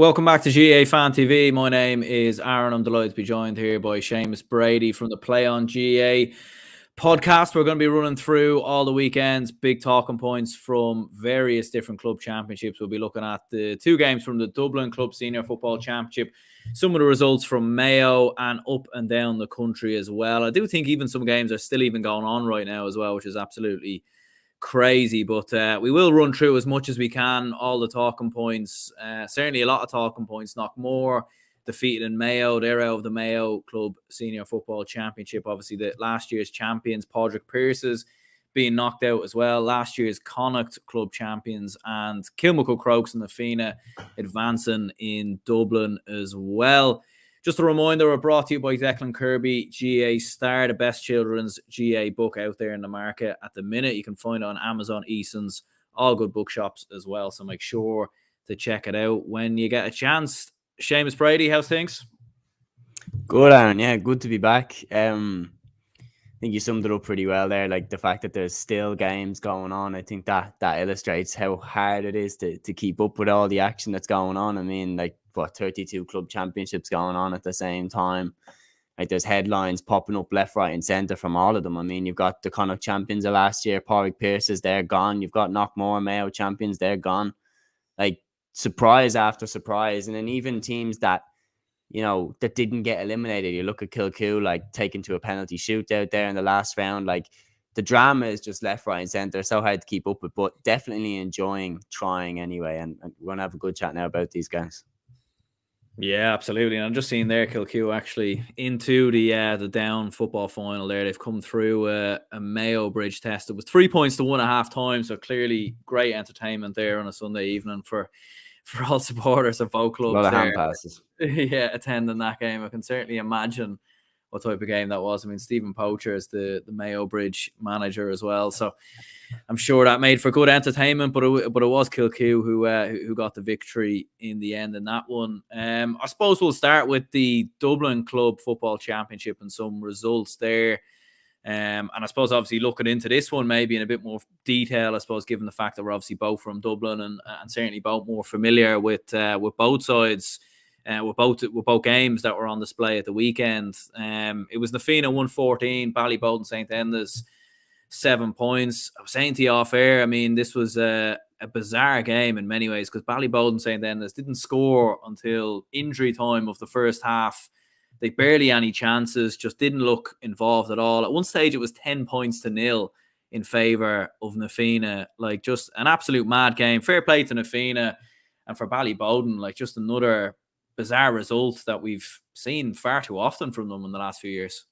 Welcome back to GA Fan TV. My name is Aaron. I'm delighted to be joined here by Seamus Brady from the Play on GA podcast. We're going to be running through all the weekend's big talking points from various different club championships. We'll be looking at the two games from the Dublin Club Senior Football Championship, some of the results from Mayo, and up and down the country as well. I do think even some games are still even going on right now as well, which is absolutely crazy, but we will run through as much as we can, all the talking points. Certainly a lot of talking points. Knockmore defeated in Mayo. They're out of the Mayo Club Senior Football Championship. Obviously, the last year's champions, Padraig Pearses, being knocked out as well. Last year's Connacht Club champions, and Kilmacud Crokes and the Fianna advancing in Dublin as well. Just a reminder, we're brought to you by Declan Kirby, GA Star, the best children's GA book out there in the market at the minute. You can find it on Amazon, Eason's, all good bookshops as well. So make sure to check it out when you get a chance. Seamus Brady, how's things? Good, Aaron. Yeah, good to be back. I think you summed it up pretty well there. Like the fact that there's still games going on. I think that illustrates how hard it is to keep up with all the action that's going on. I mean, like, 32 club championships going on at the same time. Like, there's headlines popping up left, right, and centre from all of them. I mean, you've got the Connacht champions of last year, Padraig Pearses, they're gone. You've got Knockmore, Mayo champions, they're gone. Like, surprise after surprise. And then even teams that, that didn't get eliminated. You look at Kilmacud, like, taken to a penalty shootout there in the last round. Like, the drama is just left, right, and centre. So hard to keep up with, but definitely enjoying trying anyway. And we're going to have a good chat now about these guys. Yeah, absolutely. And I'm just seeing there, Kilmacud actually into the down football final there. They've come through a Mayo Bridge test. It was 3 points to 1 at half time. So clearly great entertainment there on a Sunday evening for all supporters of both clubs. A lot of there. hand passes. Yeah, attending that game. I can certainly imagine what type of game that was. I mean, Stephen Poacher is the Mayo Bridge manager as well. So I'm sure that made for good entertainment, but it was Kilmacud who got the victory in the end in that one. I suppose we'll start with the Dublin Club Football Championship and some results there. And I suppose obviously looking into this one maybe in a bit more detail, I suppose, given the fact that we're obviously both from Dublin and certainly both more familiar with both sides. With both games that were on display at the weekend. It was the Fianna 114, Ballyboden St. Enda's 7 points. I was saying to you off air, I mean, this was a bizarre game in many ways because Ballyboden St. Enda's didn't score until injury time of the first half. They barely had any chances, just didn't look involved at all. At one stage, it was 10 points to 0 in favour of Na Fianna. Like, just an absolute mad game. Fair play to Na Fianna, and for Ballyboden, like, just another bizarre result that we've seen far too often from them in the last few years.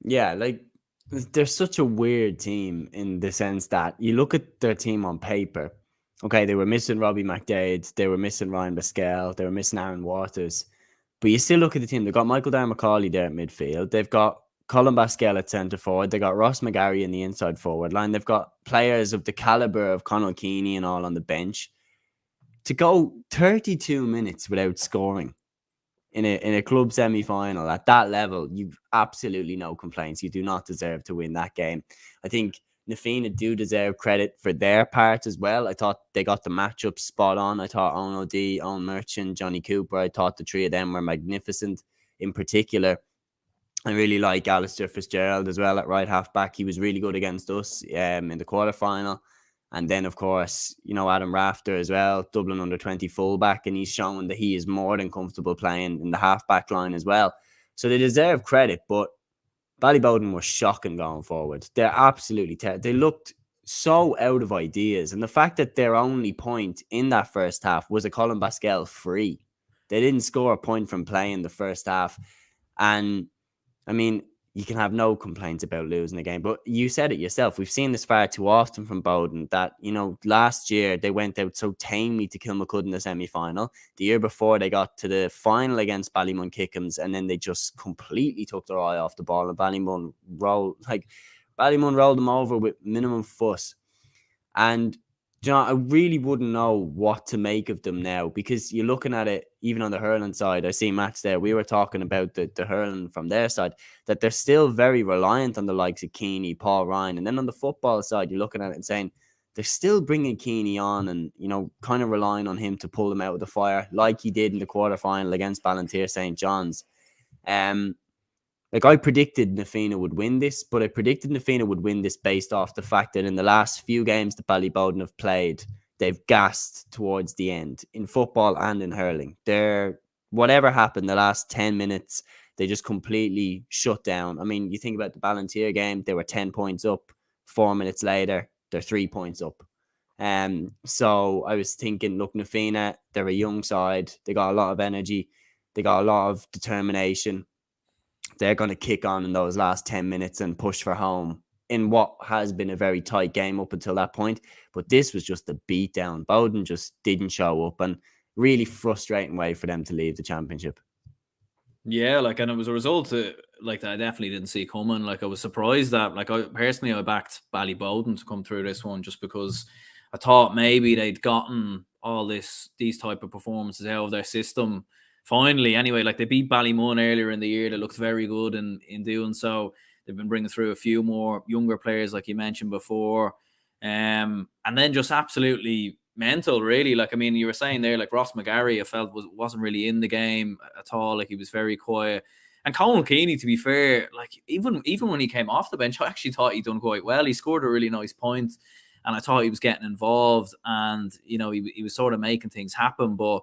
Yeah, like, they're such a weird team in the sense that you look at their team on paper. Okay, they were missing Robbie McDade, they were missing Ryan Basquel, they were missing Aaron Waters. But you still look at the team, they've got Michael Darmacawley there at midfield, they've got Colin Basquel at centre forward, they've got Ross McGarry in the inside forward line, they've got players of the calibre of Conor Keeney and all on the bench. To go 32 minutes without scoring in a club semi-final at that level, you've absolutely no complaints. You do not deserve to win that game. I think Na Fianna do deserve credit for their part as well. I thought they got the matchup spot on. I thought Owen O'Dea, Owen Merchant, Johnny Cooper, I thought the three of them were magnificent. In particular, I really like Alistair Fitzgerald as well at right half back. He was really good against us in the quarterfinal. And then, of course, Adam Rafter as well, Dublin under-20 fullback, and he's shown that he is more than comfortable playing in the half-back line as well. So they deserve credit, but Ballyboden was shocking going forward. They're absolutely they looked so out of ideas. And the fact that their only point in that first half was a Colin Basquel free. They didn't score a point from playing the first half. And, I mean, you can have no complaints about losing a game. But you said it yourself. We've seen this far too often from Bowden that, last year they went out so tamely to Kilmacud in the semi-final. The year before they got to the final against Ballymun Kickham's and then they just completely took their eye off the ball and Ballymun rolled them over with minimum fuss. And I really wouldn't know what to make of them now because you're looking at it, even on the hurling side. I see Max there. We were talking about the hurling from their side, that they're still very reliant on the likes of Keeney, Paul Ryan. And then on the football side, you're looking at it and saying they're still bringing Keeney on and, you know, kind of relying on him to pull them out of the fire like he did in the quarterfinal against Ballantyre St. John's. Like, I predicted Na Fianna would win this, but I predicted Na Fianna would win this based off the fact that in the last few games that Ballybowden have played, they've gassed towards the end in football and in hurling. Whatever happened the last 10 minutes, they just completely shut down. I mean, you think about the Ballantyre game, they were 10 points up. 4 minutes later, they're 3 points up. So I was thinking, look, Na Fianna, they're a young side. They got a lot of energy. They got a lot of determination. They're going to kick on in those last 10 minutes and push for home in what has been a very tight game up until that point. But this was just a beatdown. Bowden just didn't show up, and really frustrating way for them to leave the championship. Yeah, like, and it was a result like that I definitely didn't see coming. Like, I was surprised that, like, I backed Ballybowden to come through this one just because I thought maybe they'd gotten all these type of performances out of their system finally. Anyway, like, they beat Ballymun earlier in the year. They looked very good in doing so. They've been bringing through a few more younger players, like you mentioned before, and then just absolutely mental, really. Like, I mean, you were saying there, like, Ross McGarry, I felt wasn't really in the game at all. Like, he was very quiet. And Conal Keeney, to be fair, like, even when he came off the bench, I actually thought he'd done quite well. He scored a really nice point, and I thought he was getting involved, and, you know, he was sort of making things happen. But,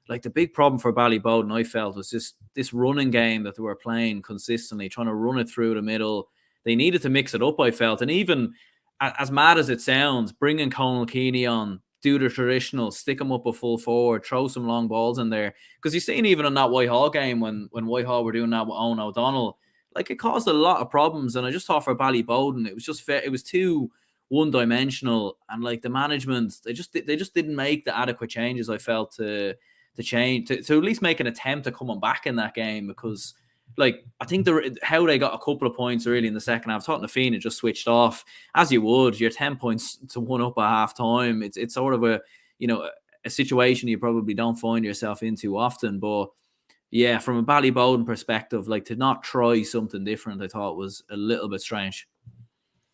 like, the big problem for Ballybowden, I felt, was just this running game that they were playing consistently, trying to run it through the middle. They needed to mix it up, I felt. And even as mad as it sounds, bringing Conal Keeney on, do the traditional, stick him up a full forward, throw some long balls in there. Because you've seen even in that Whitehall game when Whitehall were doing that with Owen O'Donnell, like, it caused a lot of problems. And I just thought for Ballybowden, it was just fair. It was too one-dimensional, and, like, the management, they just didn't make the adequate changes, I felt, to change, to at least make an attempt at coming back in that game. Because, like, I think how they got a couple of points really in the second half, I thought Na Fianna just switched off, as you would. You're 10 points to 1 up at half time. It's sort of a, you know, a situation you probably don't find yourself in too often. But yeah, from a Ballybowden perspective, like, to not try something different, I thought was a little bit strange.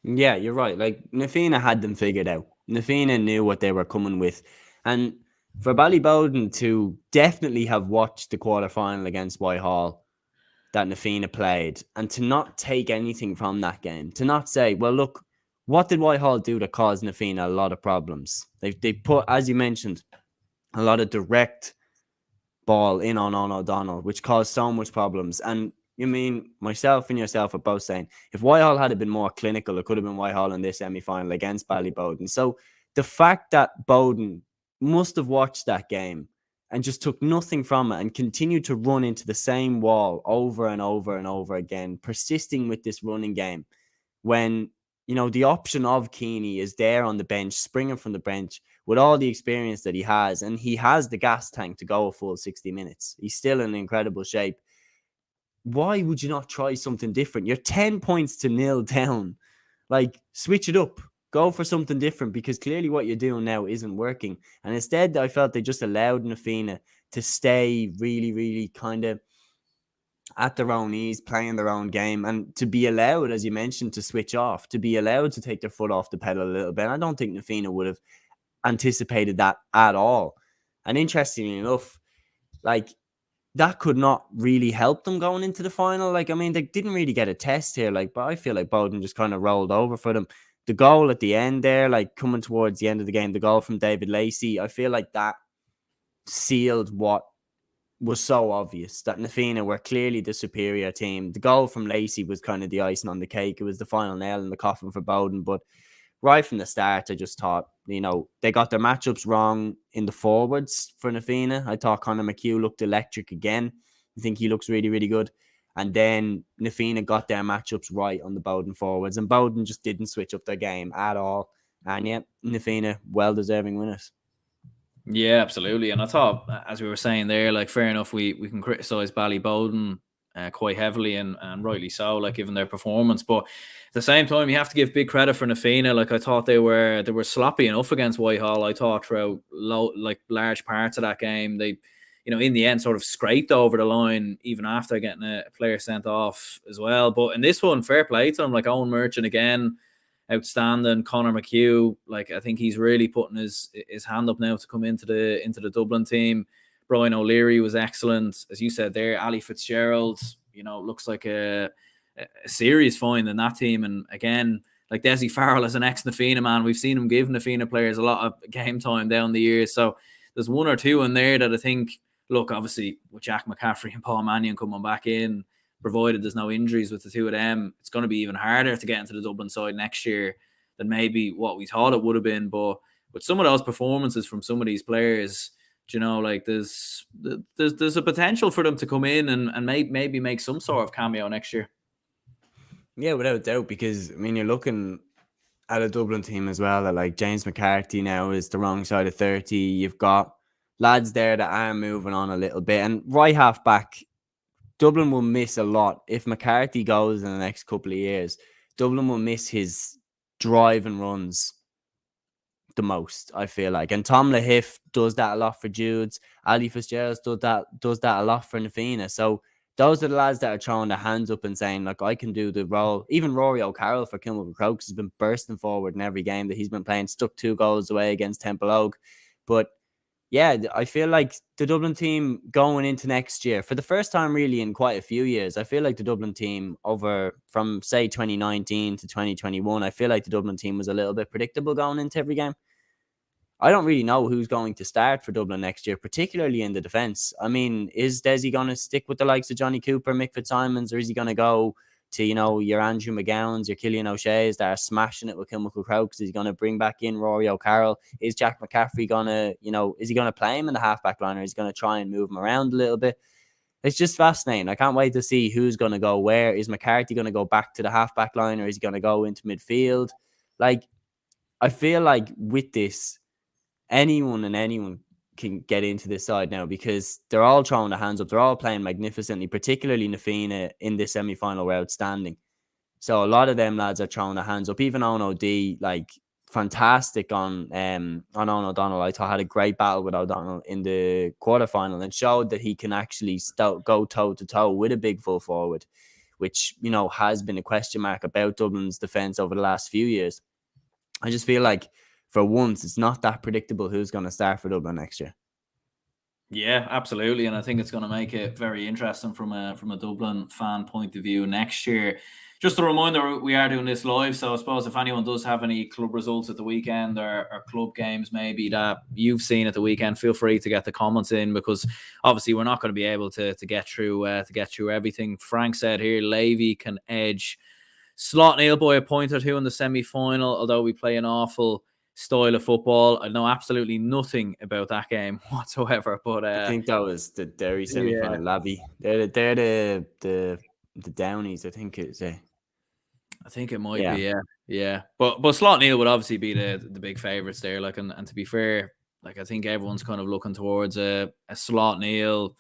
Yeah, you're right. Like, Na Fianna had them figured out. Na Fianna knew what they were coming with. And for Ballybowden to definitely have watched the quarterfinal against Whitehall that Na Fianna played, and to not take anything from that game, to not say, well, look, what did Whitehall do that caused Na Fianna a lot of problems? They put, as you mentioned, a lot of direct ball in on O'Donnell, which caused so much problems. And you mean, myself and yourself are both saying, if Whitehall had been more clinical, it could have been Whitehall in this semi-final against Ballybowden. So the fact that Bowden must have watched that game and just took nothing from it and continued to run into the same wall over and over and over again, persisting with this running game, when, you know, the option of Keeney is there on the bench, springing from the bench with all the experience that he has, and he has the gas tank to go a full 60 minutes. He's still in incredible shape. Why would you not try something different? You're 10 points to 0 down. Like, switch it up. Go for something different, because clearly what you're doing now isn't working. And instead, I felt they just allowed Na Fianna to stay really, really kind of at their own ease, playing their own game, and to be allowed, as you mentioned, to switch off, to be allowed to take their foot off the pedal a little bit. And I don't think Na Fianna would have anticipated that at all. And interestingly enough, like, that could not really help them going into the final. Like, I mean, they didn't really get a test here, like, but I feel like Bowden just kind of rolled over for them. The goal at the end there, like, coming towards the end of the game, the goal from David Lacey, I feel like that sealed what was so obvious, that Na Fianna were clearly the superior team. The goal from Lacey was kind of the icing on the cake. It was the final nail in the coffin for Bowden. But right from the start, I just thought, you know, they got their matchups wrong in the forwards for Na Fianna. I thought Conor McHugh looked electric again. I think he looks really, really good. And then Na Fianna got their matchups right on the Bowden forwards, and Bowden just didn't switch up their game at all. And yeah, Na Fianna, well-deserving winners. Yeah, absolutely. And I thought, as we were saying there, like, fair enough, we can criticise Ballybowden quite heavily, and rightly so, like, given their performance. But at the same time, you have to give big credit for Na Fianna. Like, I thought they were sloppy enough against Whitehall. I thought throughout large parts of that game, they, you know, in the end, sort of scraped over the line, even after getting a player sent off as well. But in this one, fair play to them. Like, Owen Merchant again, outstanding. Conor McHugh, like I think he's really putting his hand up now to come into the Dublin team. Brian O'Leary was excellent, as you said there. Ali Fitzgerald, looks like a serious find in that team. And again, like Desi Farrell is an ex-Na Fianna man. We've seen him give Na Fianna players a lot of game time down the years. So there's one or two in there that I think, look, obviously with Jack McCaffrey and Paul Mannion coming back in, provided there's no injuries with the two of them, it's going to be even harder to get into the Dublin side next year than maybe what we thought it would have been. But with some of those performances from some of these players, like there's a potential for them to come in and maybe make some sort of cameo next year. Yeah, without a doubt, because I mean, you're looking at a Dublin team as well that like James McCarthy now is the wrong side of 30. You've got lads there that are moving on a little bit, and right half back, Dublin will miss a lot if McCarthy goes in the next couple of years. Dublin will miss his drive and runs the most, I feel like. And Tom Lahiff does that a lot for Jude's. Ali Fitzgerald does that a lot for Na Fianna. So those are the lads that are throwing their hands up and saying, like, I can do the role. Even Rory O'Carroll for Kilmacud Crokes has been bursting forward in every game that he's been playing, stuck 2 goals away against Temple Oak. But yeah, I feel like the Dublin team going into next year, for the first time really in quite a few years, I feel like the Dublin team from, say, 2019 to 2021, I feel like the Dublin team was a little bit predictable going into every game. I don't really know who's going to start for Dublin next year, particularly in the defence. I mean, is Desi going to stick with the likes of Johnny Cooper, Mick Fitzsimons, or is he going to go to, your Andrew McGowans, your Killian O'Shea's that are smashing it with Kilmacud Crokes? Is he going to bring back in Rory O'Carroll? Is Jack McCaffrey going to, is he going to play him in the halfback line, or is he going to try and move him around a little bit? It's just fascinating. I can't wait to see who's going to go where. Is McCarthy going to go back to the halfback line, or is he going to go into midfield? Like, I feel like with this, anyone can get into this side now because they're all throwing their hands up. They're all playing magnificently, particularly Na Fianna in this semi-final were outstanding. So a lot of them lads are throwing their hands up. Even Owen O'D, like, fantastic on Owen O'Donnell. I thought had a great battle with O'Donnell in the quarterfinal and showed that he can actually go toe-to-toe with a big full forward, which, has been a question mark about Dublin's defence over the last few years. I just feel like for once, it's not that predictable who's going to start for Dublin next year. Yeah, absolutely. And I think it's going to make it very interesting from a Dublin fan point of view next year. Just a reminder, we are doing this live. So I suppose if anyone does have any club results at the weekend or club games maybe that you've seen at the weekend, feel free to get the comments in, because obviously we're not going to be able to get through everything. Frank said here, Levy can edge Slot Neil by a point or two in the semi-final, although we play an awful style of football. I know absolutely nothing about that game whatsoever, but I think that was the Derry semi-final. Lavy, they're the Downies. I think it's I think it might be, yeah. But Slot Neil would obviously be the big favourites there. Like, and to be fair, like I think everyone's kind of looking towards a Slot Neil,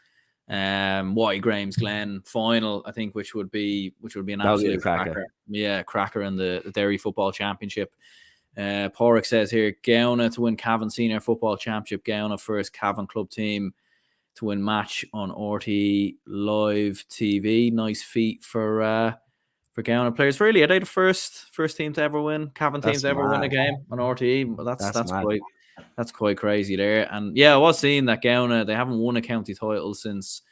Whitey Graham's Glen final. I think which would be an absolute cracker. Yeah, cracker in the Derry Football Championship. Padraig says here, Gauna to win Cavan Senior Football Championship. Gauna first Cavan club team to win match on RT Live TV. Nice feat for Gauna players. Really, are they the first team to ever win? Cavan teams to ever win a game on RTE? Well, that's quite crazy there. And yeah, I was seeing that Gauna, they haven't won a county title since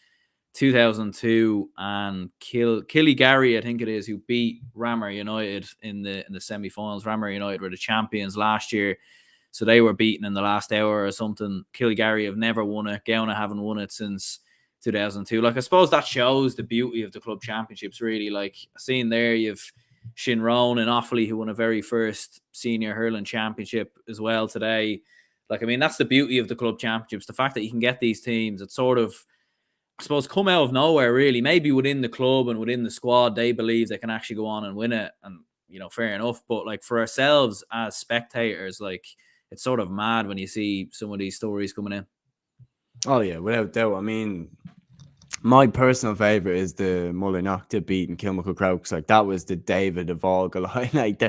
2002, and Killygarry, I think it is, who beat Ramor United in the semi-finals. Ramor United were the champions last year, so they were beaten in the last hour or something. Killygarry have never won it. Gauna haven't won it since 2002. Like, I suppose that shows the beauty of the club championships, really. Like, seeing there, you've Shinrone and Offaly, who won a very first senior hurling championship as well today. Like, I mean, that's the beauty of the club championships. The fact that you can get these teams, it's sort of, I suppose, come out of nowhere, really. Maybe within the club and within the squad, they believe they can actually go on and win it. And, fair enough. But, like, for ourselves as spectators, like, it's sort of mad when you see some of these stories coming in. Oh, yeah, without doubt. I mean, my personal favourite is the Mullinock beating Kilmacud Crokes. Like, that was the David of all Goliath. Like,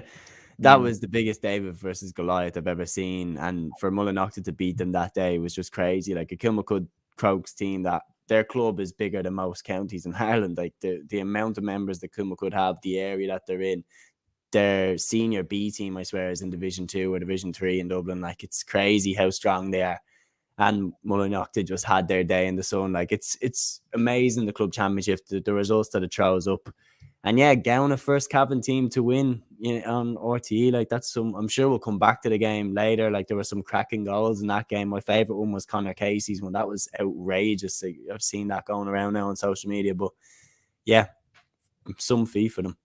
that was the biggest David versus Goliath I've ever seen. And for Mullinock to beat them that day was just crazy. Like, a Kilmacud Crokes team that their club is bigger than most counties in Ireland. Like, the amount of members that Kilmacud have, the area that they're in, their senior B team, I swear, is in Division 2 or Division 3 in Dublin. Like, it's crazy how strong they are. And Mullinachta just had their day in the sun. Like, it's amazing, the club championship, the results that it throws up. And yeah, Gowan, a first Cavan team to win on RTE. Like, that's some, I'm sure we'll come back to the game later. Like, there were some cracking goals in that game. My favourite one was Conor Casey's one. That was outrageous. I've seen that going around now on social media. But yeah, some fee for them.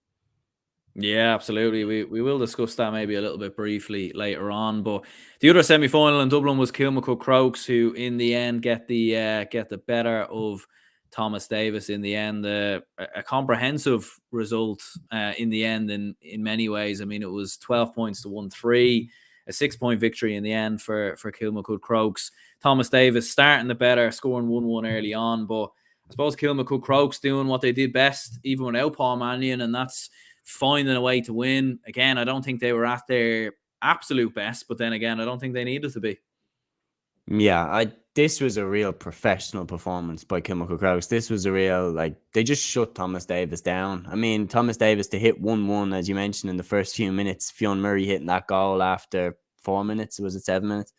Yeah, absolutely. We will discuss that maybe a little bit briefly later on. But the other semi-final in Dublin was Kilmacud Crokes, who in the end get the better of Thomas Davis in the end. A comprehensive result in the end in many ways. I mean, it was 12 points to 1-3, a 6-point victory in the end for Kilmacud Crokes. Thomas Davis starting the better, scoring 1-1 early on. But I suppose Kilmacud Crokes doing what they did best, even without Paul Mannion, and that's finding a way to win. Again, I don't think they were at their absolute best, but then again, I don't think they needed to be. Yeah, this was a real professional performance by Kilmacud Crokes. This was a real, like, they just shut Thomas Davis down. I mean, Thomas Davis to hit 1-1, as you mentioned, in the first few minutes, Fionn Murray hitting that goal after 4 minutes, was it 7 minutes?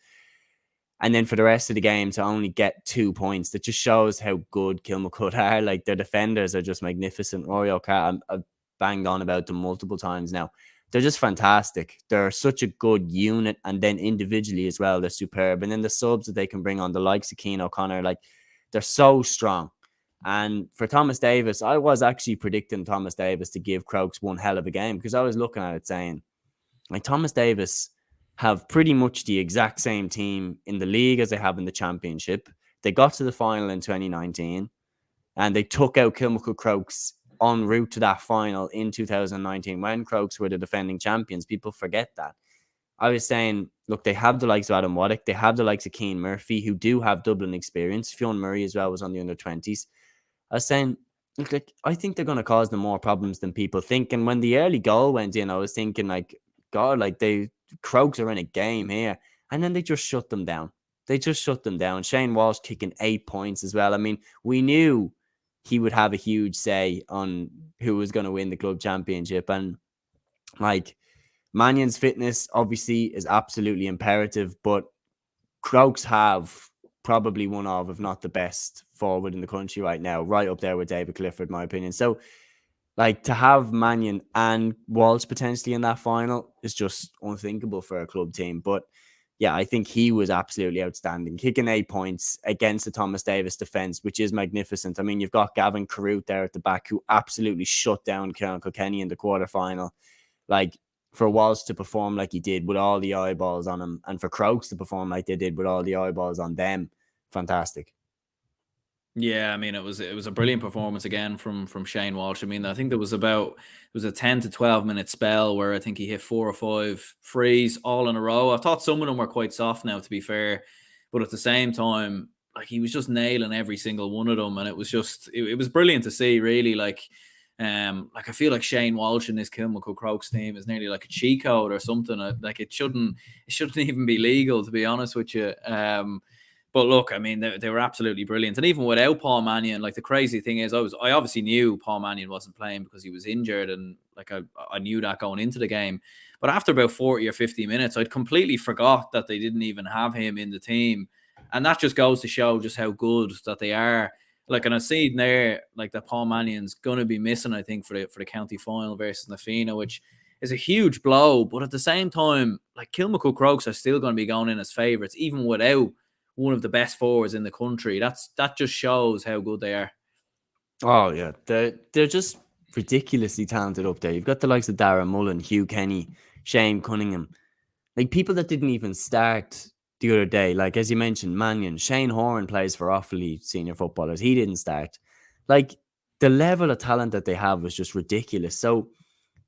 And then for the rest of the game to only get 2 points, that just shows how good Kilmacud are. Like, their defenders are just magnificent. Rory O'Carr, I've banged on about them multiple times now. They're just fantastic. They're such a good unit, and then individually as well, they're superb. And then the subs that they can bring on, the likes of Cian O'Connor, like, they're so strong. And for Thomas Davis, I was actually predicting Thomas Davis to give Crokes one hell of a game, because I was looking at it saying, like, Thomas Davis have pretty much the exact same team in the league as they have in the championship. They got to the final in 2019, and they took out Kilmacud Crokes en route to that final in 2019 when Crokes were the defending champions. People forget that. I was saying, look, they have the likes of Adam Waddick. They have the likes of Cian Murphy, who do have Dublin experience. Fionn Murray as well was on the under-20s. I was saying, look, like, I think they're going to cause them more problems than people think. And when the early goal went in, I was thinking, like, God, like, Crokes are in a game here. And then they just shut them down. They just shut them down. Shane Walsh kicking 8 points as well. I mean, we knew he would have a huge say on who was going to win the club championship. And, like, Mannion's fitness obviously is absolutely imperative, but Crokes have probably one of, if not the best forward in the country right now, right up there with David Clifford, in my opinion. So, like, to have Mannion and Walsh potentially in that final is just unthinkable for a club team. But yeah, I think he was absolutely outstanding, kicking 8 points against the Thomas Davis defence, which is magnificent. I mean, you've got Gavin Carruth there at the back, who absolutely shut down Kieran Kilkenny in the quarterfinal. Like, for Walsh to perform like he did with all the eyeballs on him, and for Crokes to perform like they did with all the eyeballs on them, fantastic. Yeah, I mean, it was a brilliant performance again from Shane Walsh. I mean, I think it was a 10 to 12 minute spell where I think he hit 4 or 5 frees all in a row. I thought some of them were quite soft now, to be fair, but at the same time, like, he was just nailing every single one of them, and it was just it was brilliant to see, really. Like I feel like Shane Walsh in this Kilmacud Crokes team is nearly like a cheat code or something. Like, it shouldn't even be legal, to be honest with you. But look, I mean, they were absolutely brilliant. And even without Paul Mannion, like, the crazy thing is, I obviously knew Paul Mannion wasn't playing because he was injured, and like I knew that going into the game. But after about 40 or 50 minutes, I'd completely forgot that they didn't even have him in the team. And that just goes to show just how good that they are. Like, and I see there, like, that Paul Mannion's going to be missing, I think, for the county final versus Na Fianna, which is a huge blow. But at the same time, like, Kilmacud Crokes are still going to be going in as favourites, even without one of the best forwards in the country. That just shows how good they are. Oh yeah, they're just ridiculously talented up there. You've got the likes of Darren Mullen, Hugh Kenny, Shane Cunningham, like, people that didn't even start the other day. Like, as you mentioned, Mannion, Shane Horan plays for Offaly senior footballers. He didn't start. Like, the level of talent that they have was just ridiculous. So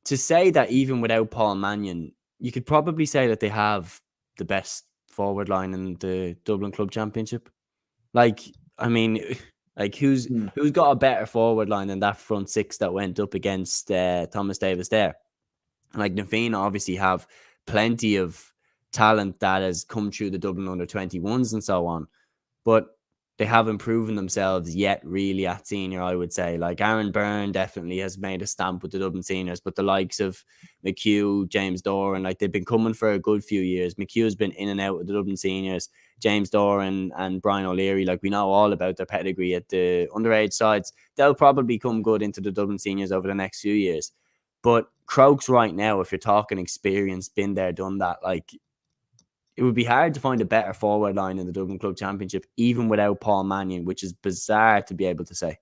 to say that even without Paul Mannion, you could probably say that they have the best forward line in the Dublin Club Championship. Like, I mean, like, who's got a better forward line than that front six that went up against Thomas Davis there? Like, Na Fianna obviously have plenty of talent that has come through the Dublin under-21s and so on. But they haven't proven themselves yet really at senior, I would say. Like Aaron Byrne definitely has made a stamp with the Dublin seniors, but the likes of McHugh, James Doran, like they've been coming for a good few years. McHugh's been in and out of the Dublin seniors. James Doran and Brian O'Leary, like we know all about their pedigree at the underage sides. They'll probably come good into the Dublin seniors over the next few years. But Crokes right now, if you're talking experience, been there, done that, like it would be hard to find a better forward line in the Dublin Club Championship, even without Paul Mannion, which is bizarre to be able to say.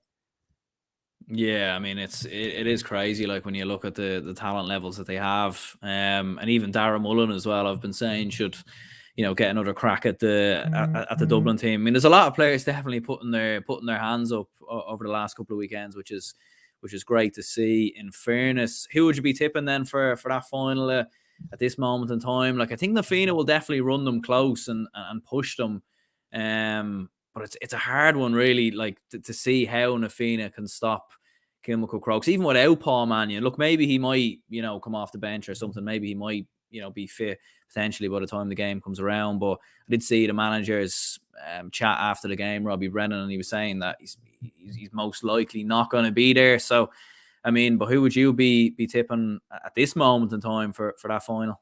Yeah, I mean it is crazy. Like when you look at the talent levels that they have, and even Darragh Mullen as well. I've been saying should, get another crack at the Dublin team. I mean, there's a lot of players definitely putting their hands up over the last couple of weekends, which is great to see. In fairness, who would you be tipping then for that final at this moment in time? Like I think the Fianna will definitely run them close and push them. But it's a hard one, really, like to see how Na Fianna can stop Kilmacud Crokes, even without Paul Mannion. Look, maybe he might, come off the bench or something. Maybe he might, be fit potentially by the time the game comes around. But I did see the manager's chat after the game, Robbie Brennan, and he was saying that he's most likely not going to be there. So, I mean, but who would you be tipping at this moment in time for that final?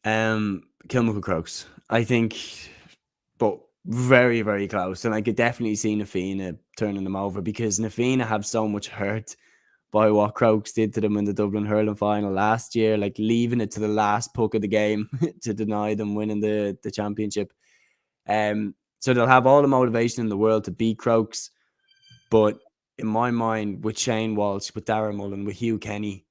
Kilmacud Crokes, I think, but very, very close. And I could definitely see Na Fianna turning them over because Na Fianna have so much hurt by what Crokes did to them in the Dublin hurling final last year, like leaving it to the last puck of the game to deny them winning the championship. So they'll have all the motivation in the world to beat Crokes. But in my mind, with Shane Walsh, with Darragh Mullen, with Hugh Kenny,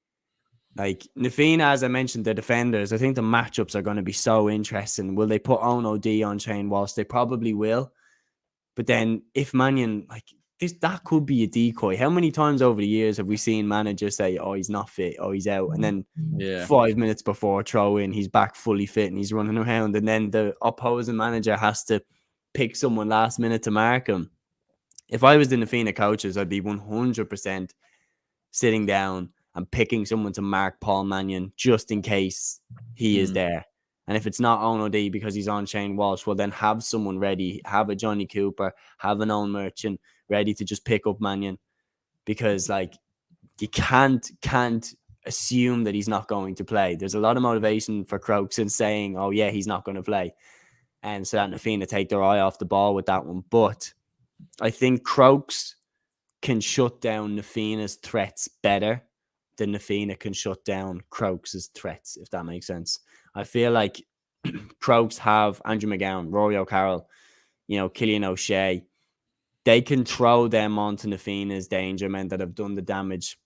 like Na Fianna, as I mentioned, the defenders, I think the matchups are going to be so interesting. Will they put Owen O'D on Shane Walsh? They probably will. But then if Mannion, like this, that could be a decoy. How many times over the years have we seen managers say, oh, he's not fit, oh, he's out. And then 5 minutes before throw in, he's back fully fit and he's running around. And then the opposing manager has to pick someone last minute to mark him. If I was the Na Fianna coaches, I'd be 100% sitting down and picking someone to mark Paul Mannion just in case he is there. And if it's not Owen O'D because he's on Shane Walsh, well, then have someone ready. Have a Johnny Cooper, have an Owen Merchant ready to just pick up Mannion. Because, like, you can't assume that he's not going to play. There's a lot of motivation for Crokes in saying, oh, yeah, he's not going to play. And so that Na Fianna take their eye off the ball with that one. But I think Crokes can shut down Na Fianna's threats better than Na Fianna can shut down Crokes' threats, if that makes sense. I feel like Crokes have Andrew McGowan, Rory O'Carroll, Killian O'Shea. They can throw them onto Na Fianna's danger men that have done the damage.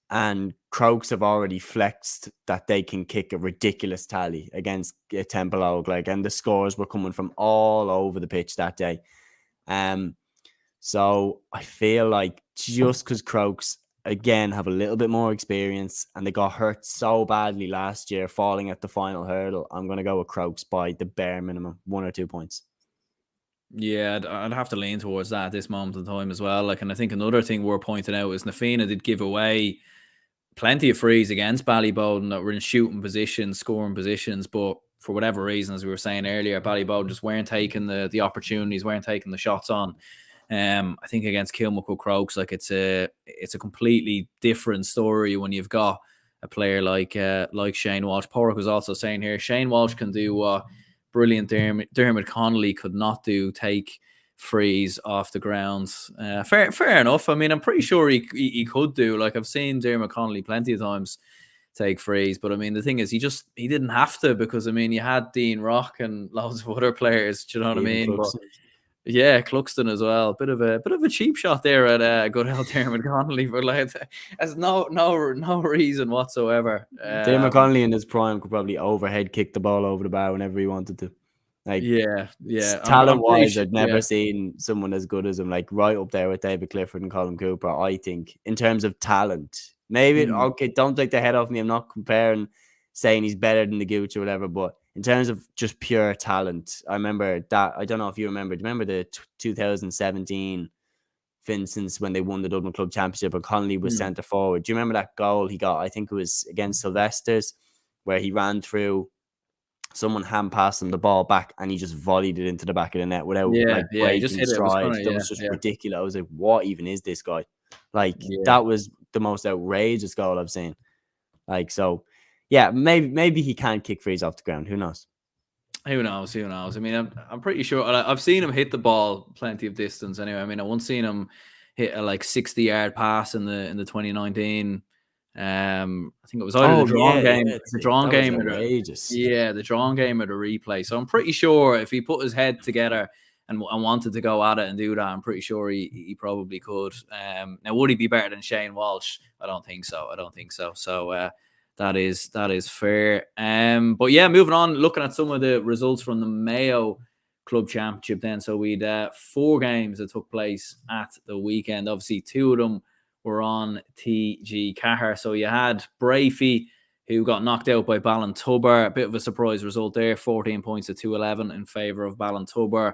And Crokes have already flexed that they can kick a ridiculous tally against Temple Oak. And the scores were coming from all over the pitch that day. So I feel like just because Crokes, again, have a little bit more experience and they got hurt so badly last year falling at the final hurdle, I'm going to go with Crokes by the bare minimum, 1 or 2 points. Yeah, I'd have to lean towards that at this moment in time as well. And I think another thing we're pointing out is Na Fianna did give away plenty of frees against Ballybowden that were in shooting positions, scoring positions, but for whatever reason, as we were saying earlier, Ballybowden just weren't taking the opportunities, weren't taking the shots on. I think against Kilmacud Crokes, like it's a completely different story when you've got a player like Shane Walsh. Padraig was also saying here, Shane Walsh can do what brilliant Dermot Connolly could not do, take frees off the ground. Fair enough. I mean, I'm pretty sure he could do. Like I've seen Dermot Connolly plenty of times take frees, but I mean the thing is he didn't have to, because I mean you had Dean Rock and loads of other players. Do you know what I mean? But, yeah, Cluxton as well. Bit of a cheap shot there at good old Dermot Connolly, but like there's no reason whatsoever. Dermot Connolly in his prime could probably overhead kick the ball over the bar whenever he wanted to. Like, yeah. Talent wise, I've never seen someone as good as him. Like right up there with David Clifford and Colin Cooper. I think in terms of talent, maybe okay. Don't take the head off me. I'm not comparing, saying he's better than the Gooch or whatever, but in terms of just pure talent, I remember that. I don't know if you remember. Do you remember the 2017 Vincents when they won the Dublin Club Championship and Connolly was centre forward? Do you remember that goal he got? I think it was against Sylvester's where he ran through someone hand passed him the ball back and he just volleyed it into the back of the net without Yeah, like yeah, he just breaking hit it. It was stride. kind of That was just yeah, ridiculous. I was like, what even is this guy? Like, yeah. that was the most outrageous goal I've seen. Like, so yeah, maybe he can kick frees off the ground. Who knows? Who knows? Who knows? I mean, I'm pretty sure. I've seen him hit the ball plenty of distance. Anyway, I mean, I once seen him hit a like 60-yard pass in the 2019. I think it was either the Oh drawn yeah, game, yeah. That was outrageous. the drawn game or the replay. So I'm pretty sure if he put his head together and wanted to go at it and do that, I'm pretty sure he probably could. Now, would he be better than Shane Walsh? I don't think so. So that is fair. But yeah, moving on, looking at some of the results from the Mayo Club Championship then. So we'd 4 games that took place at the weekend. Obviously, 2 of them were on TG Cahir. So you had Brafey, who got knocked out by Ballintubber. A bit of a surprise result there, 14 points to 211 in favour of Ballintubber.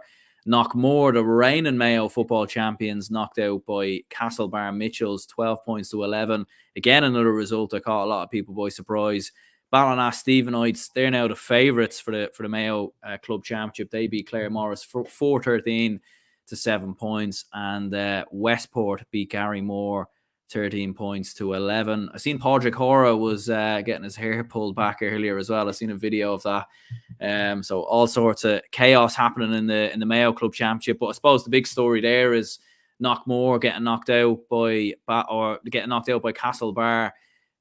Knockmore, the reigning Mayo football champions, knocked out by Castlebar Mitchells, 12 points to 11. Again, another result that caught a lot of people by surprise. Ballina Stephenites, they're now the favourites for the Mayo Club Championship. They beat Clare Morris 4-13 to 7 points. And Westport beat Gary Moore 13 points to 11. I seen Padraig Hora was getting his hair pulled back earlier as well. I seen a video of that. So all sorts of chaos happening in the Mayo Club Championship. But I suppose the big story there is Knockmore getting knocked out by Castlebar.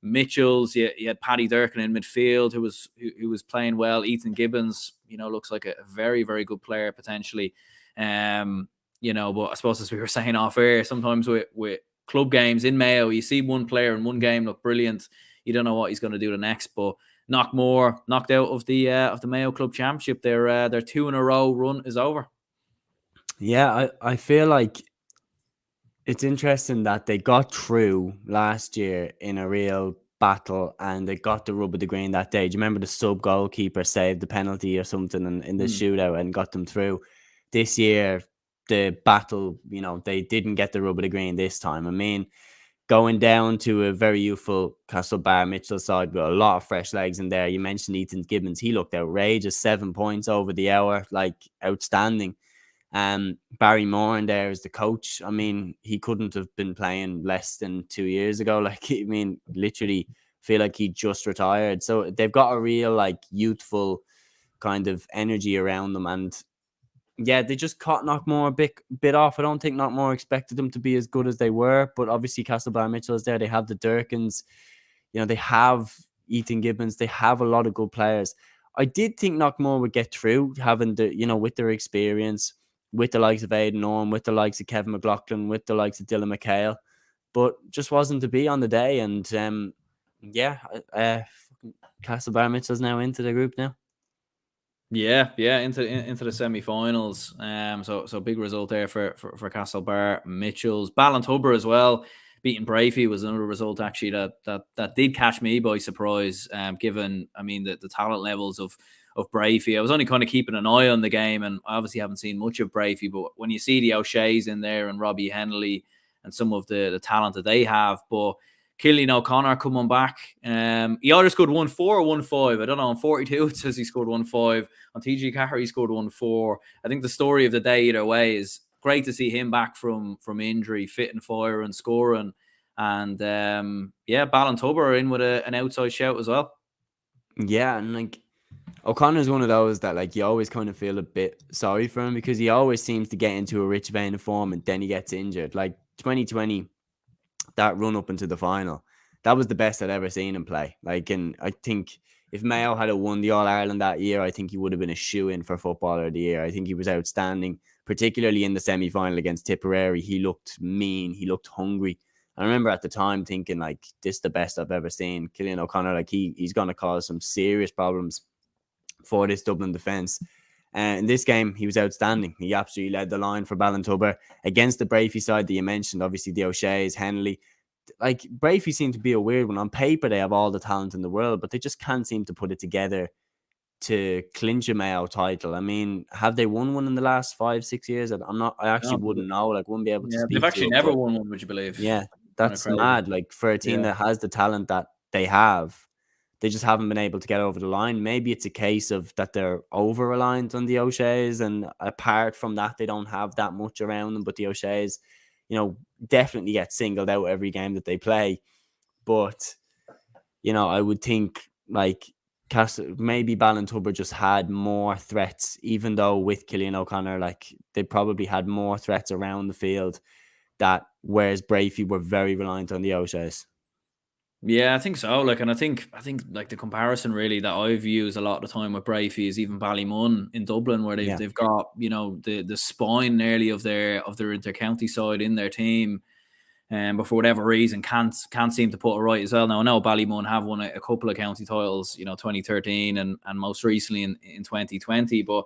Mitchells, you had Paddy Durkin in midfield who was playing well. Ethan Gibbons, looks like a very, very good player potentially. But I suppose as we were saying off air, sometimes with club games in Mayo, you see one player in one game look brilliant. You don't know what he's going to do the next. But Knockmore knocked out of the Mayo Club Championship. Their 2 in a row run is over. Yeah, I feel like it's interesting that they got through last year in a real battle and they got the rub of the green that day. Do you remember the sub goalkeeper saved the penalty or something in the shootout and got them through? This year, the battle, they didn't get the rub of the green this time. I mean, going down to a very youthful Castlebar Mitchell side with a lot of fresh legs in there. You mentioned Ethan Gibbons. He looked outrageous. 7 points over the hour, like outstanding. Barry Moore in there as the coach. I mean, he couldn't have been playing less than 2 years ago. Like, I mean, literally feel like he just retired. So they've got a real like youthful kind of energy around them. And yeah, they just caught Knockmore a bit off. I don't think Knockmore expected them to be as good as they were, but obviously Castlebar Mitchell is there. They have the Durkins, they have Ethan Gibbons. They have a lot of good players. I did think Knockmore would get through, having with their experience, with the likes of Aidan Orme, with the likes of Kevin McLaughlin, with the likes of Dylan McHale, but just wasn't to be on the day. And Castlebar Mitchell's now into the group now. Yeah, into the semi-finals. So big result there for Castlebar Mitchells. Ballintubber as well, beating Brafey was another result actually that did catch me by surprise. Given the talent levels of Brafey, I was only kind of keeping an eye on the game, and I obviously haven't seen much of Brafey. But when you see the O'Shea's in there and Robbie Henley and some of the talent that they have, but Killian O'Connor coming back. He either scored 1-4 or 1-5. I don't know. On 42, it says he scored 1-5. On TG Cahir, he scored 1-4. I think the story of the day either way is great to see him back from injury, fit and fire and scoring. And Ballintubber are in with an outside shout as well. Yeah, and like O'Connor's one of those that like you always kind of feel a bit sorry for him because he always seems to get into a rich vein of form and then he gets injured. Like 2020, that run up into the final, that was the best I'd ever seen him play. Like, and I think if Mayo had won the All-Ireland that year, I think he would have been a shoe-in for Footballer of the Year. I think he was outstanding, particularly in the semi-final against Tipperary. He looked mean. He looked hungry. I remember at the time thinking, like, this is the best I've ever seen. Killian O'Connor, like, he's going to cause some serious problems for this Dublin defence. And in this game, he was outstanding. He absolutely led the line for Ballintubber against the Brafey side that you mentioned. Obviously, the O'Shea's, Henley. Like, Brafey seemed to be a weird one. On paper, they have all the talent in the world, but they just can't seem to put it together to clinch a Mayo title. I mean, have they won one in the last 5-6 years? I actually wouldn't know. Like, wouldn't be able to speak they've actually to it, never won one, would you believe? Yeah, that's mad. Like, for a team that has the talent that they have, they just haven't been able to get over the line. Maybe it's a case of that they're over-reliant on the O'Sheas, and apart from that, they don't have that much around them. But the O'Sheas, definitely get singled out every game that they play. But, I would think, like, maybe Ballintubber just had more threats, even though with Cillian O'Connor, like, they probably had more threats around the field, whereas Brafey were very reliant on the O'Sheas. Yeah, I think so. Like, and I think like the comparison really that I've used a lot of the time with Brafey is even Ballymun in Dublin, where they've got the spine nearly of their inter-county side in their team, but for whatever reason can't seem to put it right as well. Now I know Ballymun have won a couple of county titles, 2013 and most recently in 2020, but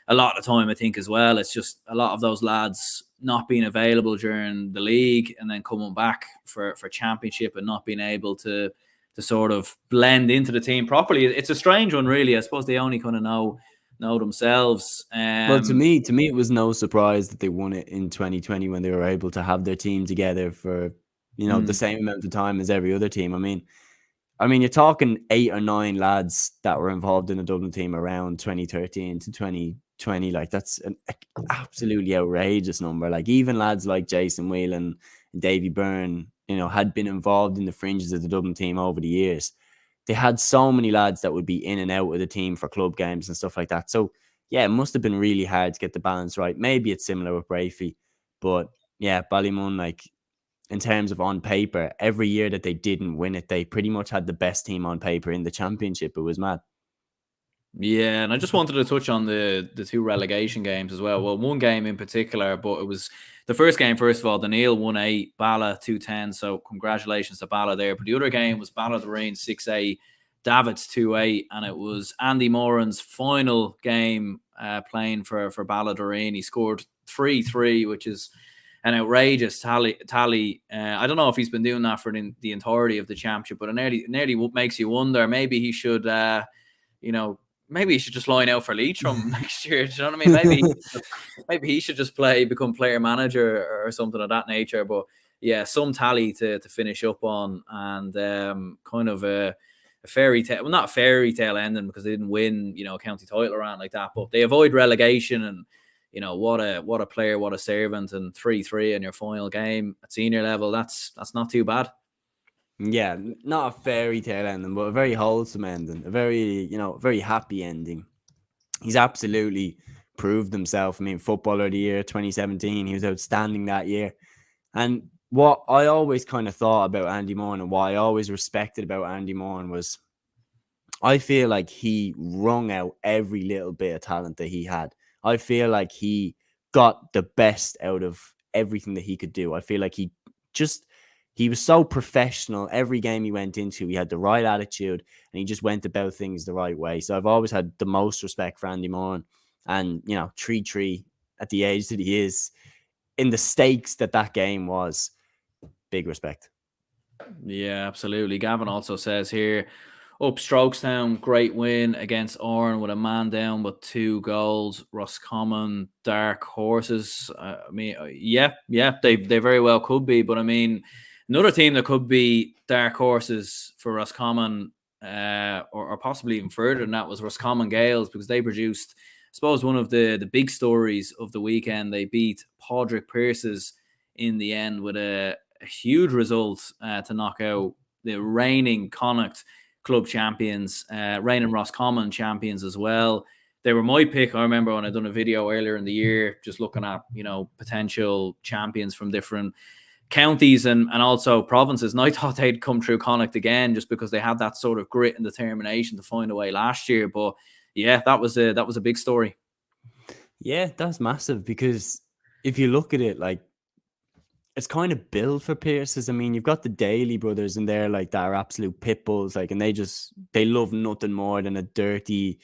a lot of the time I think as well it's just a lot of those lads not being available during the league and then coming back for championship and not being able to sort of blend into the team properly. It's a strange one, really. I suppose they only kind of know themselves. Well, to me, it was no surprise that they won it in 2020 when they were able to have their team together for the same amount of time as every other team. I mean, you're talking 8 or 9 lads that were involved in the Dublin team around 2013 to 2020. Like, that's an absolutely outrageous number. Like, even lads like Jason Whelan and Davy Byrne, had been involved in the fringes of the Dublin team over the years. They had so many lads that would be in and out of the team for club games and stuff like that. So, yeah, it must have been really hard to get the balance right. Maybe it's similar with Brafey, but yeah, Ballymun, like, in terms of on paper, every year that they didn't win it, they pretty much had the best team on paper in the championship. It was mad. Yeah, and I just wanted to touch on the 2 relegation games as well. Well, one game in particular, but it was the first game, first of all, the Neil 1-8, Bala 2-10. So congratulations to Bala there. But the other game was Bala Doreen 6-8, Davids 2-8, and it was Andy Moran's final game playing for Bala Doreen. He scored 3-3, which is an outrageous tally. I don't know if he's been doing that for the entirety of the championship, but it nearly makes you wonder. Maybe he should, maybe he should just line out for Leitrim next year. Do you know what I mean? Maybe he should just become player manager or something of that nature. But yeah, some tally to finish up on, and kind of a fairy tale. Well, not a fairy tale ending because they didn't win, a county title around like that. But they avoid relegation, and what a player, what a servant, and 3-3 in your final game at senior level. That's not too bad. Yeah, not a fairy tale ending, but a very wholesome ending, a very, very happy ending. He's absolutely proved himself. I mean, Footballer of the Year 2017, he was outstanding that year. And what I always kind of thought about Andy Moran and what I always respected about Andy Moran was I feel like he wrung out every little bit of talent that he had. I feel like he got the best out of everything that he could do. I feel like he was so professional. Every game he went into, he had the right attitude and he just went about things the right way. So I've always had the most respect for Andy Moran. And, 3-3 at the age that he is, in the stakes that game was, big respect. Yeah, absolutely. Gavin also says here, up Strokestown, great win against Oran with a man down with 2 goals. Roscommon, dark horses. Yeah, they very well could be. But I mean, another team that could be dark horses for Roscommon, or possibly even further than that, was Roscommon Gales, because they produced, I suppose, one of the big stories of the weekend. They beat Padraig Pearses in the end with a huge result to knock out the reigning Connacht club champions, reigning Roscommon champions as well. They were my pick. I remember when I done a video earlier in the year, just looking at, potential champions from different counties and also provinces. And I thought they'd come through Connacht again, just because they had that sort of grit and determination to find a way last year. But yeah, that was a big story. Yeah, that's massive, because if you look at it, like, it's kind of built for Pearses. I mean, you've got the Daly brothers in there, like, that are absolute pit bulls, like, and they love nothing more than a dirty,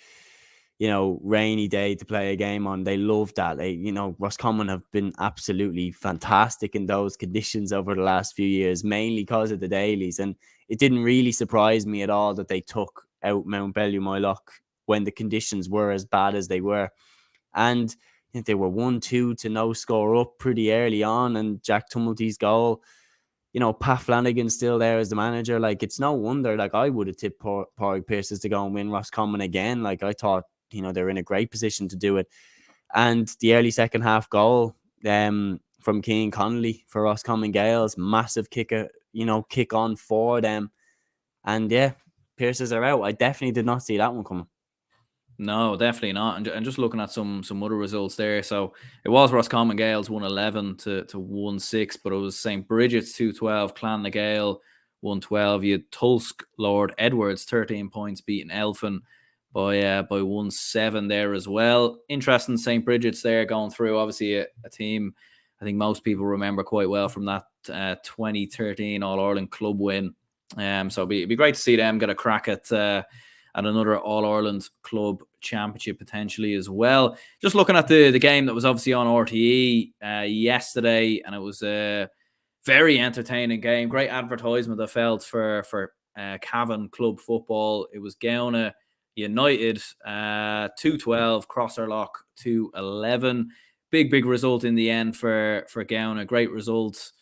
rainy day to play a game on. They love that. Roscommon have been absolutely fantastic in those conditions over the last few years, mainly because of the Dalys. And it didn't really surprise me at all that they took out Mount Bellew when the conditions were as bad as they were. And I think they were 1-2 to no score up pretty early on, and Jack Tumulty's goal Pat Flanagan's still there as the manager. Like, it's no wonder. Like, I would have tipped Padraig Pearses to go and win Roscommon again. Like, I thought, they're in a great position to do it. And the early second half goal from Keane Connolly for Roscommon Gales, massive kick on for them. And yeah, Pearses are out. I definitely did not see that one coming. No, definitely not. And just looking at some other results there. So it was Roscommon Gales 111 to 1-6, but it was St. Bridget's 212, Clan na Gael 112. You had Tulsk Lord Edwards 13 points beating Elphin by 1-7 there as well. Interesting, St. Bridget's there going through. Obviously a team I think most people remember quite well from that 2013 All-Ireland club win. So it'd be great to see them get a crack at another All-Ireland club championship potentially as well. Just looking at the game that was obviously on RTE yesterday, and it was a very entertaining game. Great advertisement, I felt, for Cavan club football. It was Gaona United 2-12, Crosserlock 2-11. Big result in the end for Gaona. Great result.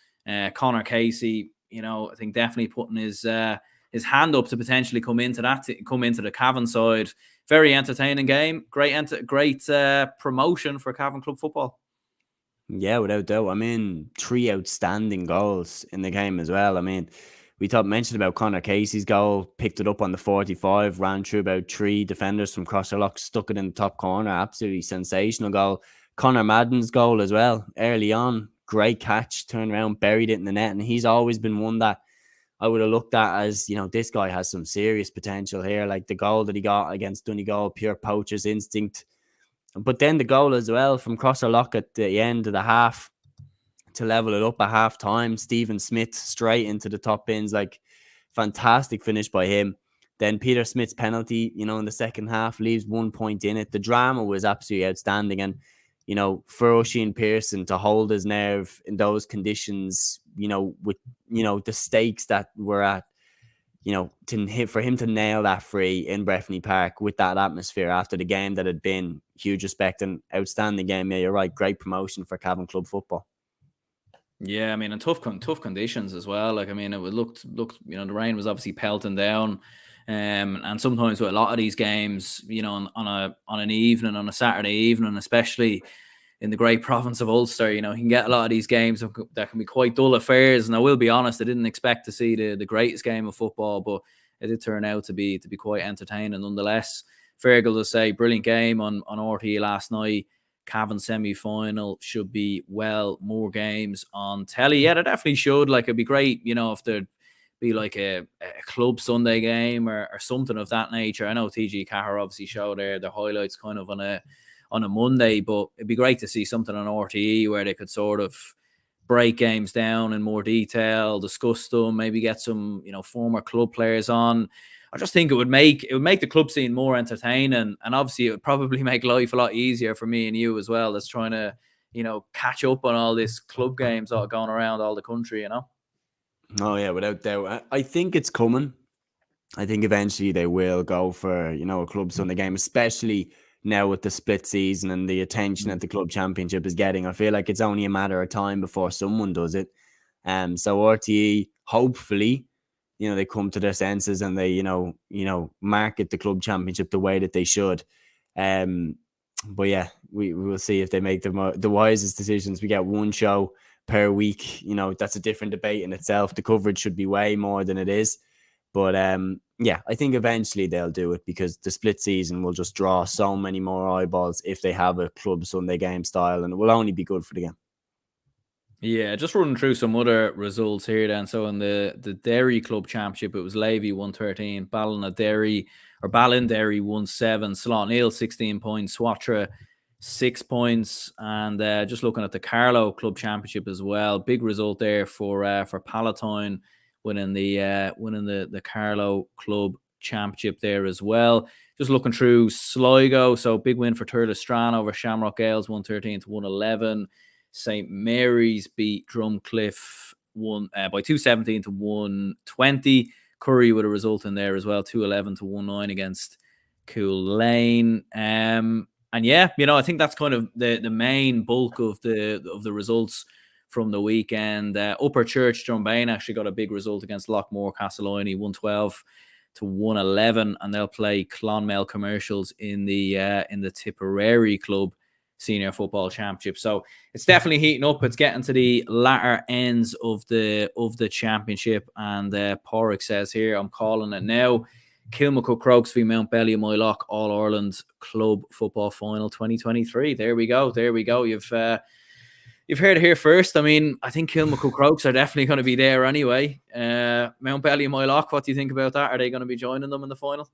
Conor Casey, I think definitely putting his hand up to potentially come into the Cavan side. Very entertaining game. Great promotion for Cavan club football. Yeah, without doubt. I mean, 3 outstanding goals in the game as well. I mean, we mentioned about Conor Casey's goal, picked it up on the 45, ran through about 3 defenders from Crosserlock, stuck it in the top corner. Absolutely sensational goal. Conor Madden's goal as well, early on. Great catch, turned around, buried it in the net. And he's always been one that I would have looked at as, this guy has some serious potential here. Like the goal that he got against Donegal, pure poacher's instinct. But then the goal as well from Crosserlock at the end of the half to level it up at half time. Stephen Smith straight into the top bins. Like, fantastic finish by him. Then Peter Smith's penalty, in the second half leaves 1 point in it. The drama was absolutely outstanding. And, for Oisin Pearson to hold his nerve in those conditions, with, the stakes that we're at, for him to nail that free in Breffni Park with that atmosphere after the game that had been, huge respect and outstanding game. Yeah, you're right. Great promotion for Cavan club football. Yeah, I mean, and tough conditions as well. Like, I mean, it looked, the rain was obviously pelting down. And sometimes with a lot of these games, on an evening, on a Saturday evening, especially in the great province of Ulster, you can get a lot of these games that can be quite dull affairs. And I will be honest, I didn't expect to see the greatest game of football, but it did turn out to be quite entertaining nonetheless. Fergal to say, brilliant game on RTE last night. Cavan semi-final, should be more games on telly. Yeah, it definitely should. Like, it'd be great, if there'd be like a club Sunday game or something of that nature. I know TG Cahir obviously showed the highlights kind of on a Monday, but it'd be great to see something on RTE where they could sort of break games down in more detail, discuss them, maybe get some, former club players on. I just think it would make the club scene more entertaining, and obviously it would probably make life a lot easier for me and you as well, as trying to, catch up on all these club games that are going around all the country, Oh yeah, without doubt. I think it's coming. I think eventually they will go for, a club Sunday game, especially now with the split season and the attention that the club championship is getting. I feel like it's only a matter of time before someone does it. So RTE, hopefully, they come to their senses and they, market the club championship the way that they should. But yeah, we will see if they make the wisest decisions. We get one show per week. That's a different debate in itself. The coverage should be way more than it is. But yeah, I think eventually they'll do it because the split season will just draw so many more eyeballs if they have a club Sunday game style, and it will only be good for the game. Yeah, just running through some other results here then. So in the Derry Club Championship, it was Levy 113, Ballinderry 1-7, Slot 16 points, Swatra 6 points, and just looking at the Carlow Club Championship as well, big result there for Palatine winning the Carlow Club Championship there as well. Just looking through Sligo, so big win for Turlestrane over Shamrock Gales 113 to 111. St. Mary's beat Drumcliff by 217 to 120. Curry with a result in there as well, 211 to 19 against Cool Lane. And yeah, I think that's kind of the main bulk of the results from the weekend. Upper Church Drumbain actually got a big result against Knockmore Castleiney, 112-111, and they'll play Clonmel Commercials in the Tipperary Club Senior Football Championship. So it's definitely heating up. It's getting to the latter ends of the championship, and Padraig says here, I'm calling it now. Kilmacud Crokes v Mount Belly Moylock All-Ireland Club Football Final 2023. There we go. You've heard it here first. I mean, I think Kilmacud Crokes are definitely going to be there anyway. Mount Belly Moylock, what do you think about that? Are they going to be joining them in the final?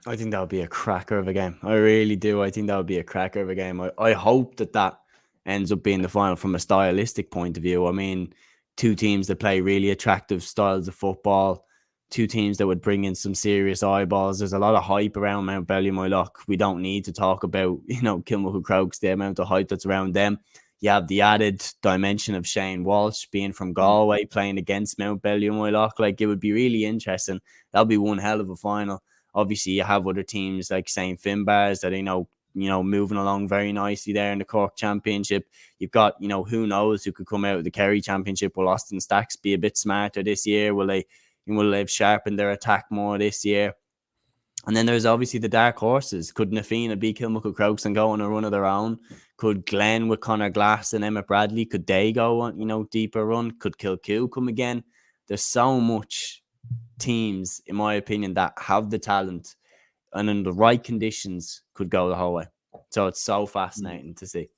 I think that would be a cracker of a game. I really do. I think that would be a cracker of a game. I hope that ends up being the final from a stylistic point of view. I mean, two teams that play really attractive styles of football, two teams that would bring in some serious eyeballs. There's a lot of hype around Mount Belly Moylock. We don't need to talk about, Kilmacud Crokes, the amount of hype that's around them. You have the added dimension of Shane Walsh being from Galway, playing against Mount Belly Moylock. Like, it would be really interesting. That'll be one hell of a final. Obviously, you have other teams like St. Finbarrs that, moving along very nicely there in the Cork Championship. You've got, who knows who could come out of the Kerry Championship. Will Austin Stacks be a bit smarter this year? Will they've sharpened their attack more this year? And then there's obviously the dark horses. Could Nafina beat Kilmacud Crokes and go on a run of their own? Could Glen with Conor Glass and Emmett Bradley, could they go on, deeper run? Could Kilcoo come again? There's so much teams, in my opinion, that have the talent and in the right conditions could go the whole way. So it's so fascinating to see.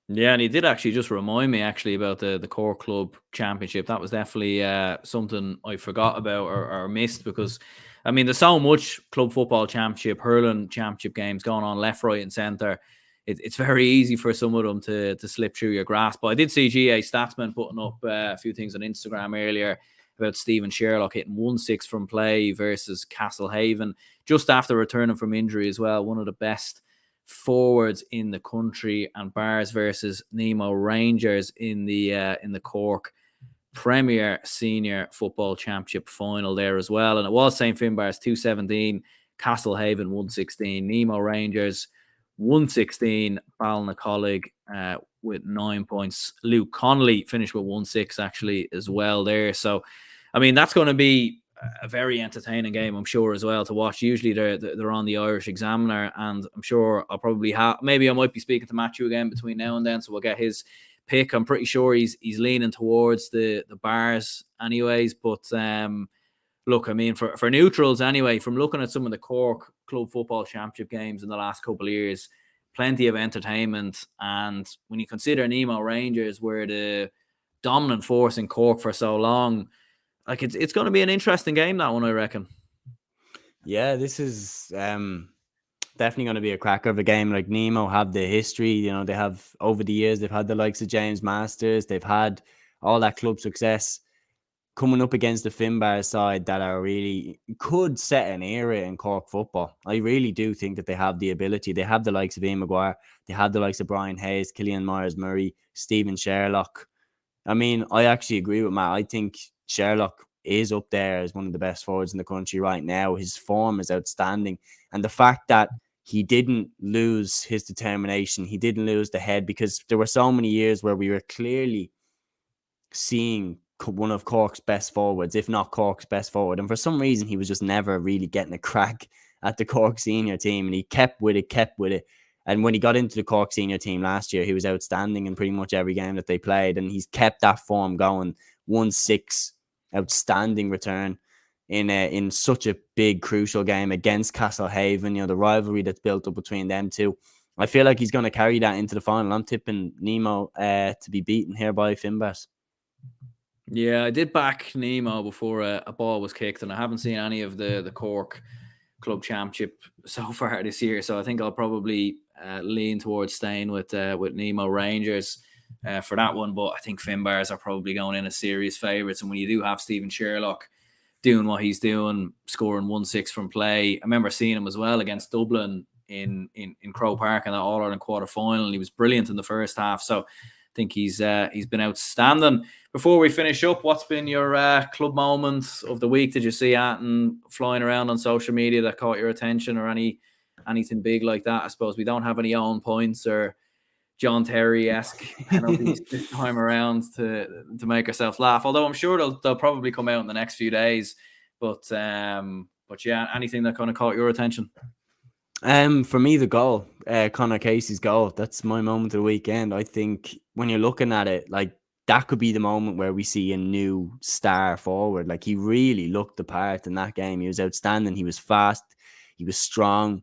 Yeah, and he did actually just remind me about the Cork Club Championship. That was definitely something I forgot about or missed, because I mean, there's so much club football championship, hurling championship games going on left, right, and centre. It's very easy for some of them to slip through your grasp. But I did see GA Statsman putting up a few things on Instagram earlier about Stephen Sherlock hitting 1-6 from play versus Castlehaven just after returning from injury as well. One of the best forwards in the country, and Bars versus Nemo Rangers in the Cork Premier Senior Football Championship final there as well. And it was St. Finbarrs 217, Castlehaven 116, Nemo Rangers 116, Ballincollig with 9 points. Luke Connolly finished with 1-6 actually as well there. So, I mean, that's going to be a very entertaining game, I'm sure, as well to watch. Usually they're on the Irish Examiner, and I'm sure I'll probably maybe I might be speaking to Matthew again between now and then, so we'll get his pick. I'm pretty sure he's leaning towards the Bars anyways. But look, I mean, for neutrals anyway, from looking at some of the Cork Club Football Championship games in the last couple of years, plenty of entertainment. And when you consider Nemo Rangers were the dominant force in Cork for so long, like it's going to be an interesting game, that one, I reckon. Yeah, this is definitely going to be a cracker of a game. Like, Nemo have the history, they have over the years, they've had the likes of James Masters, they've had all that club success. Coming up against the Finbar side that are really could set an era in Cork football. I really do think that they have the ability. They have the likes of Ian Maguire. They have the likes of Brian Hayes, Killian Myers-Murray, Stephen Sherlock. I mean, I actually agree with Matt. I think Sherlock is up there as one of the best forwards in the country right now. His form is outstanding. And the fact that he didn't lose his determination, he didn't lose the head, because there were so many years where we were clearly seeing one of Cork's best forwards, if not Cork's best forward. And for some reason, he was just never really getting a crack at the Cork senior team. And he kept with it. And when he got into the Cork senior team last year, he was outstanding in pretty much every game that they played. And he's kept that form going. 1-6, outstanding return in such a big, crucial game against Castlehaven. The rivalry that's built up between them two. I feel like he's going to carry that into the final. I'm tipping Nemo to be beaten here by Finbarrs. Yeah, I did back Nemo before a ball was kicked, and I haven't seen any of the Cork Club Championship so far this year. So I think I'll probably lean towards staying with Nemo Rangers for that one. But I think Finbarrs are probably going in as serious favourites. And when you do have Stephen Sherlock doing what he's doing, scoring 1-6 from play, I remember seeing him as well against Dublin in Croke Park in the All-Ireland quarter-final. He was brilliant in the first half. So I think he's been outstanding. Before we finish up, what's been your club moment of the week? Did you see and flying around on social media that caught your attention, or anything big like that? I suppose we don't have any own points or John Terry-esque penalties this time around to make ourselves laugh. Although I'm sure they'll probably come out in the next few days. But yeah, anything that kind of caught your attention? For me, the goal, Conor Casey's goal, that's my moment of the weekend. I think when you're looking at it, like, that could be the moment where we see a new star forward. Like, he really looked the part in that game. He was outstanding. He was fast. He was strong.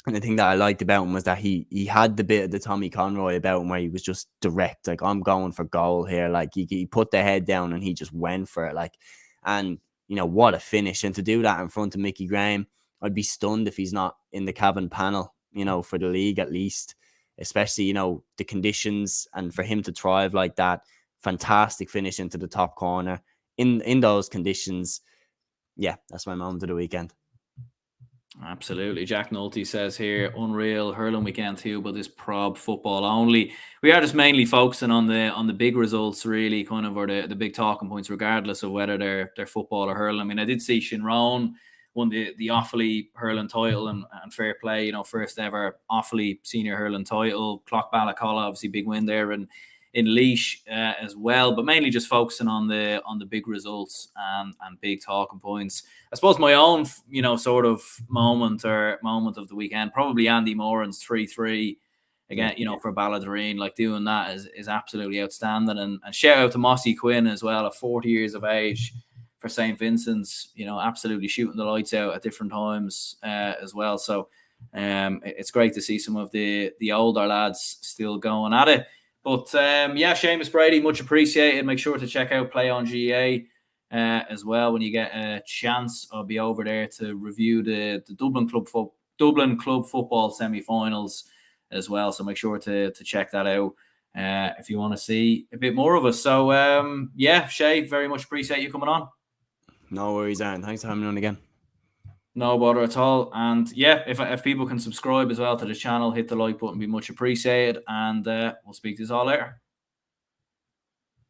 And the thing that I liked about him was that he had the bit of the Tommy Conroy about him where he was just direct. Like, I'm going for goal here. Like, he put the head down and he just went for it. Like, and, you know, what a finish. And to do that in front of Mickey Graham, I'd be stunned if he's not in the Cavan panel, you know, for the league at least, especially, you know, the conditions, and for him to thrive like that. Fantastic finish into the top corner in those conditions. Yeah, that's my moment of the weekend. Absolutely. Jack Nolte says here, unreal hurling weekend too, but this prob football only. We are just mainly focusing on the big results, really, kind of, or the big talking points, regardless of whether they're football or hurling. I mean, I did see Shinrone won the Offaly hurling title, and fair play, you know, first ever Offaly senior hurling title. Clock Balacolla, obviously big win there, and in Laois as well, but mainly just focusing on the big results and big talking points. I suppose my own, you know, sort of moment of the weekend, probably Andy Moran's 3-3 again, you know, for Balladureen. Like, doing that is absolutely outstanding. And shout out to Mossy Quinn as well, at 40 years of age for St. Vincent's, you know, absolutely shooting the lights out at different times as well. So it's great to see some of the older lads still going at it. But yeah, Seamus Brady, much appreciated. Make sure to check out Play on GA as well when you get a chance. I'll be over there to review the Dublin Club Football semi-finals as well. So make sure to check that out if you want to see a bit more of us. So yeah, Shay, very much appreciate you coming on. No worries, Aaron. Thanks for having me on again. No bother at all. And yeah, if people can subscribe as well to the channel, hit the like button, be much appreciated. And we'll speak to you all later.